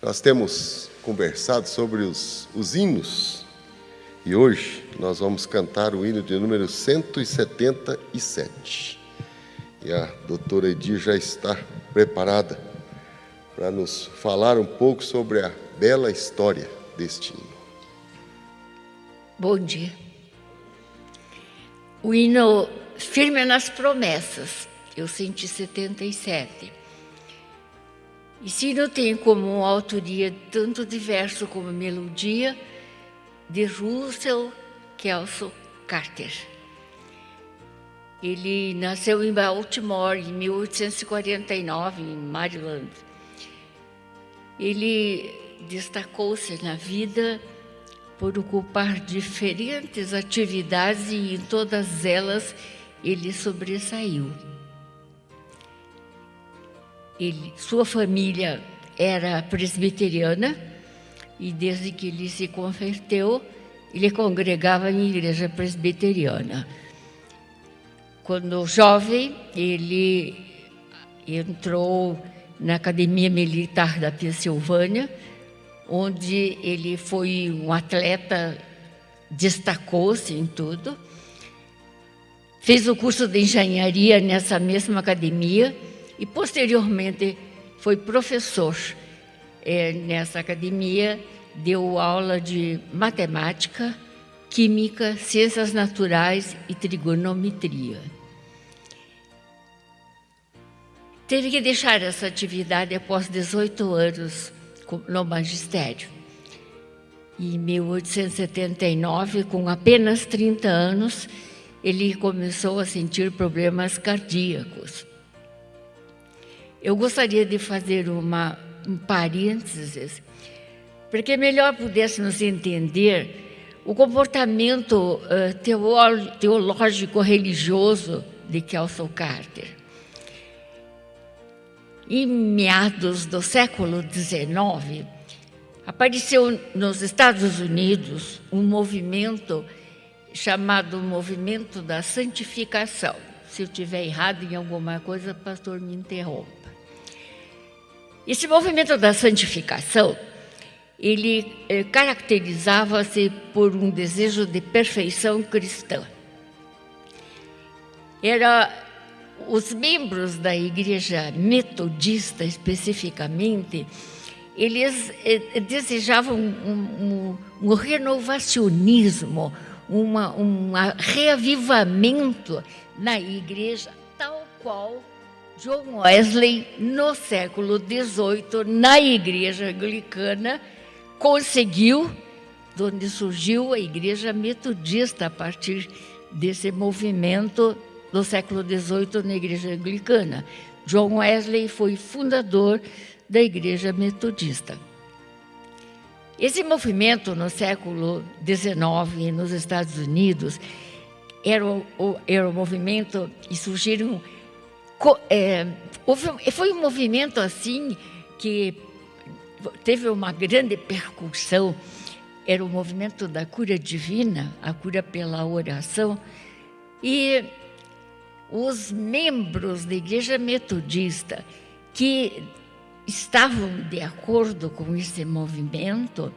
Nós temos conversado sobre os hinos e hoje nós vamos cantar o hino de número 177. E a doutora Edir já está preparada para nos falar um pouco sobre a bela história deste hino. Bom dia. O hino Firme nas Promessas, o 177. Esse hino tem como autoria tanto de verso como melodia de Russell Kelso Carter. Ele nasceu em Baltimore em 1849, em Maryland. Ele destacou-se na vida por ocupar diferentes atividades e em todas elas ele sobressaiu. Sua família era presbiteriana e desde que ele se converteu, ele congregava em igreja presbiteriana. Quando jovem, ele entrou na Academia Militar da Pensilvânia, onde ele foi um atleta, destacou-se em tudo. Fez o curso de engenharia nessa mesma academia e, posteriormente, foi professor nessa academia, deu aula de matemática, química, ciências naturais e trigonometria. Teve que deixar essa atividade após 18 anos no magistério. Em 1879, com apenas 30 anos, ele começou a sentir problemas cardíacos. Eu gostaria de fazer um parênteses, para que melhor pudéssemos entender o comportamento teológico-religioso de Kelso Carter. Em meados do século XIX, apareceu nos Estados Unidos um movimento chamado Movimento da Santificação. Se eu estiver errado em alguma coisa, pastor, me interrompa. Esse movimento da santificação, ele caracterizava-se por um desejo de perfeição cristã. Os membros da igreja metodista, especificamente, eles desejavam um renovacionismo, um reavivamento na igreja, tal qual John Wesley, no século XVIII, na igreja anglicana, conseguiu, onde surgiu a igreja metodista a partir desse movimento do século XVIII na igreja anglicana. John Wesley foi fundador da igreja metodista. Esse movimento no século XIX nos Estados Unidos era um movimento e surgiram foi um movimento assim que teve uma grande percussão. Era o movimento da cura divina, a cura pela oração, e os membros da igreja metodista que estavam de acordo com esse movimento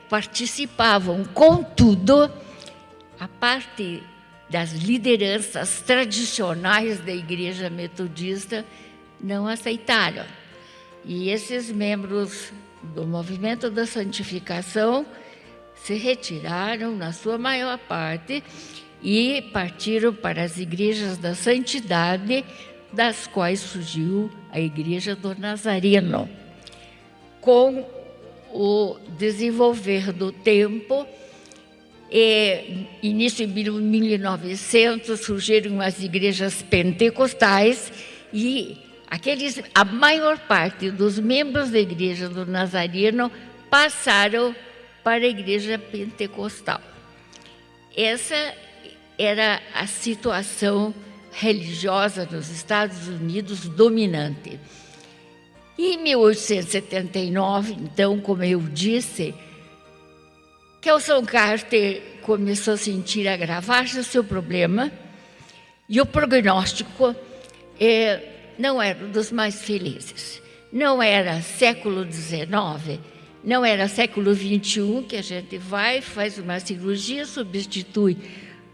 participavam. Contudo, a parte das lideranças tradicionais da igreja metodista não aceitaram. E esses membros do movimento da santificação se retiraram, na sua maior parte, e partiram para as igrejas da santidade, das quais surgiu a Igreja do Nazareno. Com o desenvolver do tempo, início de 1900, surgiram as igrejas pentecostais e a maior parte dos membros da Igreja do Nazareno passaram para a Igreja Pentecostal. Essa era a situação religiosa nos Estados Unidos dominante. Em 1879, então, como eu disse, Kelso Carter começou a sentir agravar-se o seu problema e o prognóstico não era dos mais felizes. não era século XIX, não era século XXI, que a gente vai, faz uma cirurgia, substitui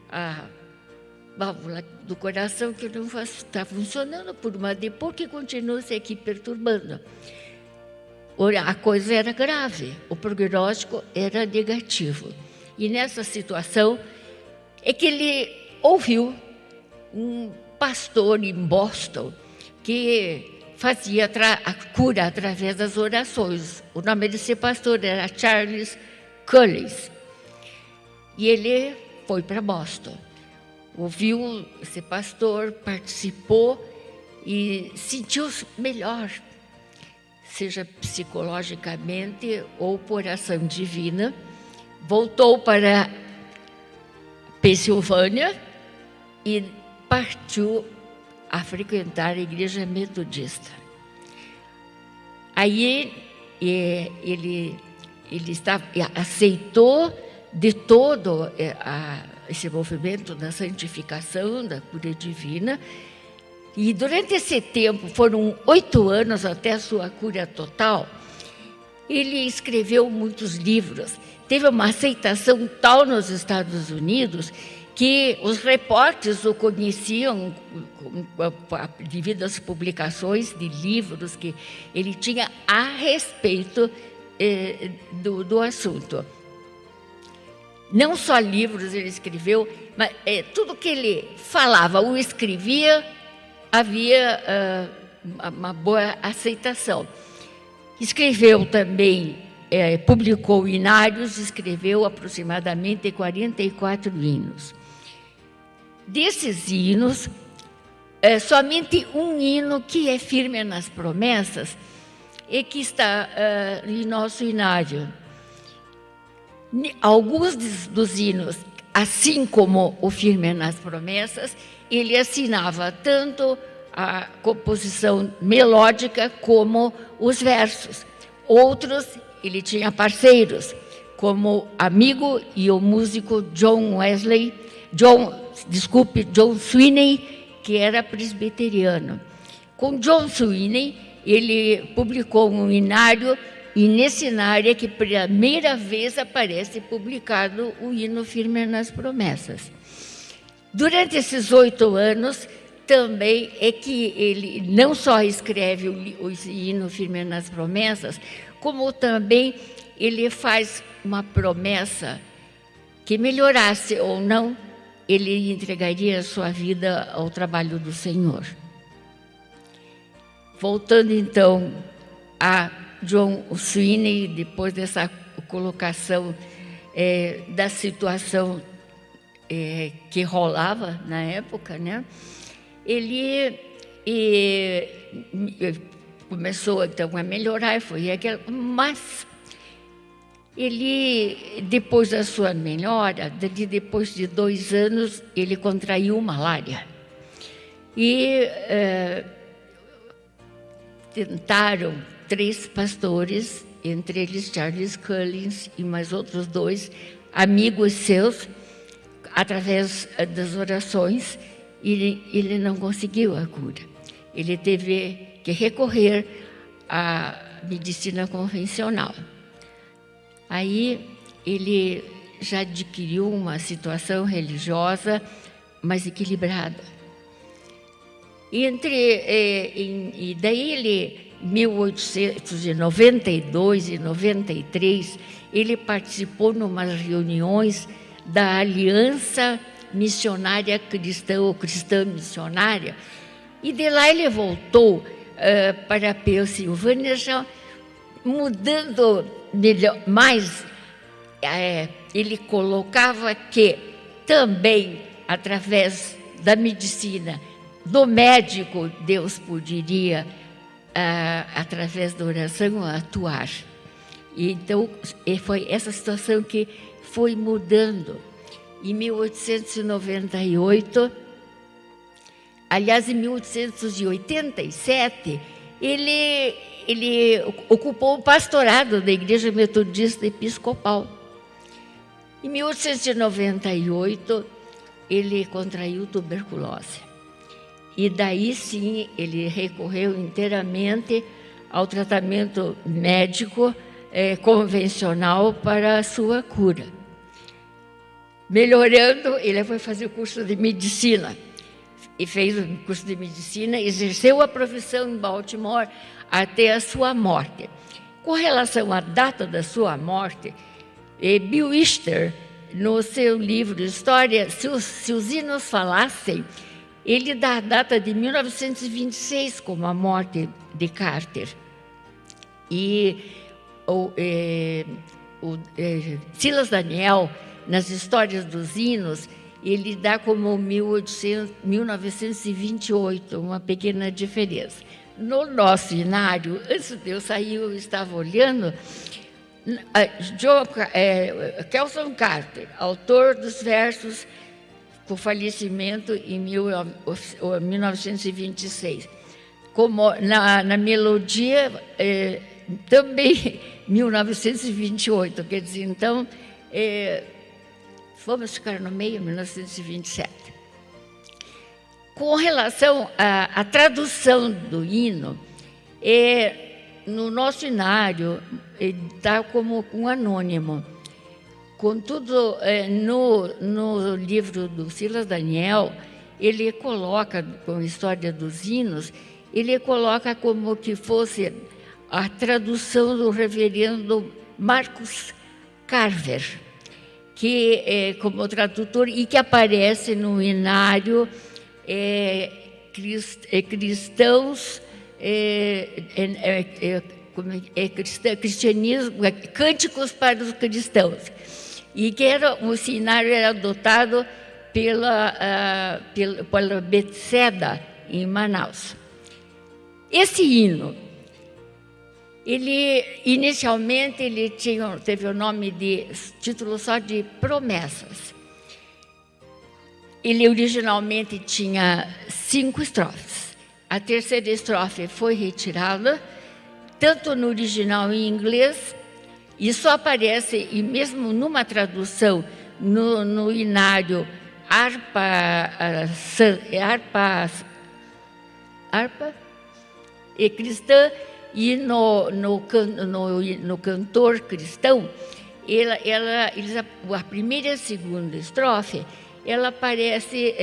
a válvula do coração que não está funcionando por uma depois que continua se aqui perturbando. A coisa era grave, o prognóstico era negativo. E nessa situação é que ele ouviu um pastor em Boston que fazia a cura através das orações. O nome desse pastor era Charles Collins. E ele foi para Boston. Ouviu esse pastor, participou e sentiu-se melhor, seja psicologicamente ou por ação divina. Voltou para Pensilvânia e partiu a frequentar a igreja metodista. Aí ele aceitou de todo esse movimento da santificação, da cura divina, e durante esse tempo, foram 8 anos até a sua cura total, ele escreveu muitos livros. Teve uma aceitação tal nos Estados Unidos que os repórteres o conheciam devido às publicações de livros que ele tinha a respeito do assunto. Não só livros ele escreveu, mas tudo que ele falava ou escrevia, havia uma boa aceitação. Escreveu também, publicou hinários, escreveu aproximadamente 44 hinos. Desses hinos, somente um hino que é firme nas promessas e que está em nosso hinário. Alguns dos hinos, assim como o Firme nas Promessas, ele assinava tanto a composição melódica como os versos. Outros, ele tinha parceiros, como amigo e o músico John Sweeney, que era presbiteriano. Com John Sweeney, ele publicou um hinário, e nesse hinário é que pela primeira vez aparece publicado o hino Firme nas Promessas. Durante esses 8 anos, também é que ele não só escreve o hino Firme nas Promessas, como também ele faz uma promessa que melhorasse ou não, ele entregaria a sua vida ao trabalho do Senhor. Voltando então a John Sweeney, depois dessa colocação da situação que rolava na época, né? Ele começou então a melhorar, mas ele, depois da sua melhora, depois de 2 anos, ele contraiu malária. E tentaram 3 pastores, entre eles Charles Collins e mais outros 2 amigos seus, através das orações, e ele não conseguiu a cura. Ele teve que recorrer à medicina convencional. Aí ele já adquiriu uma situação religiosa mais equilibrada. E daí ele, em 1892 e 93, ele participou de umas reuniões da Aliança Missionária Cristã, ou Cristã Missionária, e de lá ele voltou para a Pensilvânia, já mudando melhor, mas ele colocava que também, através da medicina, do médico, Deus poderia, através da oração, atuar. E então, foi essa situação que foi mudando. Em 1898, aliás, em 1887, ele ocupou o pastorado da Igreja Metodista Episcopal. Em 1898, ele contraiu tuberculose. E daí sim, ele recorreu inteiramente ao tratamento médico convencional para a sua cura. Melhorando, ele foi fazer o curso de medicina. E fez o curso de medicina, exerceu a profissão em Baltimore até a sua morte. Com relação à data da sua morte, Bill Wister, no seu livro História, se os hinos falassem, ele dá a data de 1926 como a morte de Carter. E Silas Daniel, nas Histórias dos Hinos, ele dá como 1928, uma pequena diferença. No nosso inário, antes de eu sair, eu estava olhando, Kelson Carter, autor dos versos, com falecimento em 1926. Como na melodia, também 1928, quer dizer, então... vamos ficar no meio, 1927. Com relação à tradução do hino, no nosso inário está como um anônimo. Contudo, no livro do Silas Daniel, ele coloca, com a História dos Hinos, ele coloca como que fosse a tradução do reverendo Marcus Carver, que é como tradutor e que aparece no inário cristãos, cristianismo, cânticos para os cristãos, e que o inário era adotado pela Bethesda, em Manaus. Esse hino, inicialmente, ele teve o nome de título só de Promessas. Ele originalmente tinha 5 estrofes. A terceira estrofe foi retirada, tanto no original em inglês, e só aparece, e mesmo numa tradução no inário harpa e cristã, e no cantor cristão, a primeira e a segunda estrofe, ela parece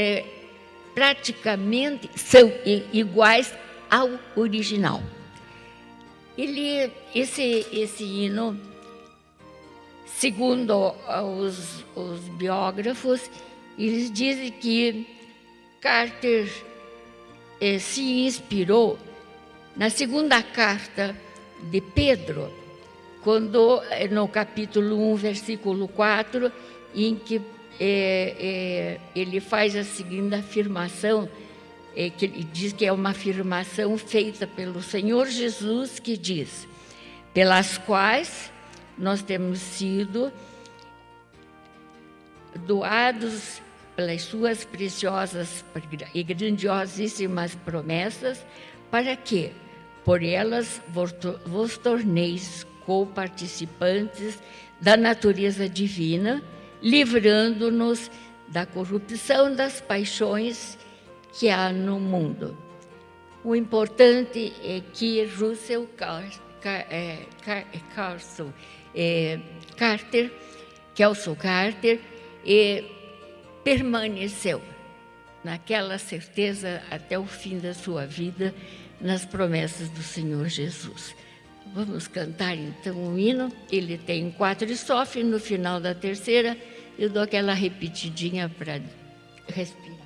praticamente são iguais ao original. Esse hino, segundo os biógrafos, eles dizem que Carter se inspirou na segunda carta de Pedro, quando, no capítulo 1, versículo 4, em que ele faz a seguinte afirmação, que ele diz que é uma afirmação feita pelo Senhor Jesus, que diz: pelas quais nós temos sido doados pelas suas preciosas e grandiosíssimas promessas, para que por elas vos torneis co-participantes da natureza divina, livrando-nos da corrupção das paixões que há no mundo. O importante é que Russell Carter, Kelson Carter, permaneceu naquela certeza até o fim da sua vida, nas promessas do Senhor Jesus. Vamos cantar então o hino. Ele tem 4 estrofes, no final da terceira eu dou aquela repetidinha para respirar.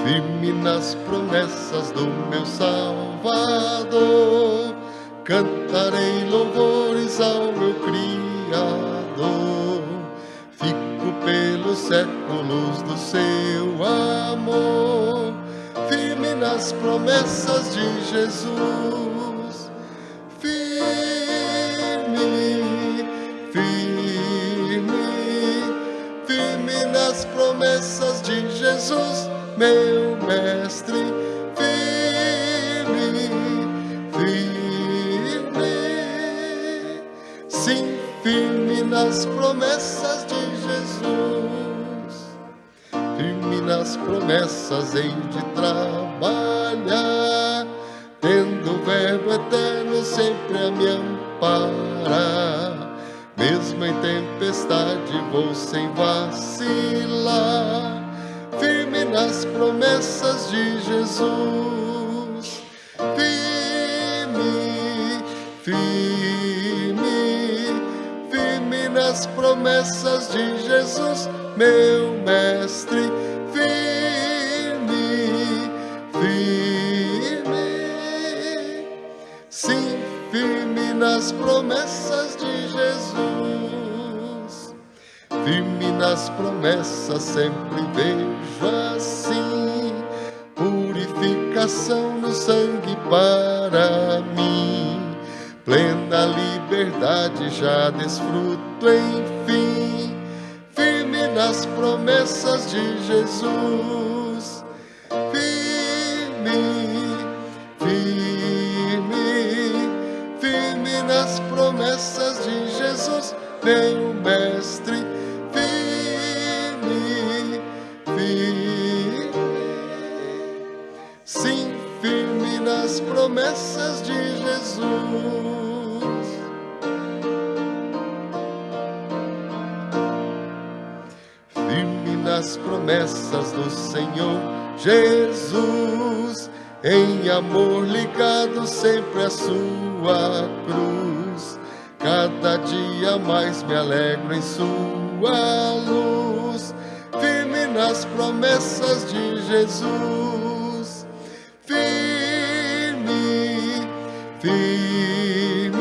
Firme nas promessas do meu Salvador, cantarei louvores ao meu Criador. Fico pelos séculos do seu amor, firme nas promessas de Jesus. Firme, firme, firme nas promessas de Jesus. meu mestre, firme, firme, sim, firme nas promessas de Jesus, firme nas promessas hei de trabalhar, tendo o verbo eterno sempre a me amparar. Mesmo em tempestade vou sem vacilar, firme nas promessas de Jesus. Firme, firme, firme nas promessas de Jesus, meu mestre, firme, firme, sim, firme nas promessas de Jesus. Firme nas promessas sempre vejo assim, purificação no sangue para mim, plena liberdade já desfruto enfim, firme nas promessas de Jesus. Firme, firme, firme nas promessas de Jesus, meu mestre, firme, firme, sim, firme nas promessas de Jesus. Firme nas promessas do Senhor Jesus, em amor ligado sempre à sua cruz. Cada dia mais me alegro em sua luz, firme nas promessas de Jesus. Firme, firme,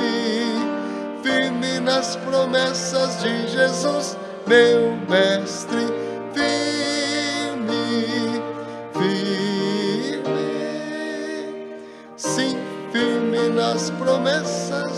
firme nas promessas de Jesus, meu mestre, firme, firme, sim, firme nas promessas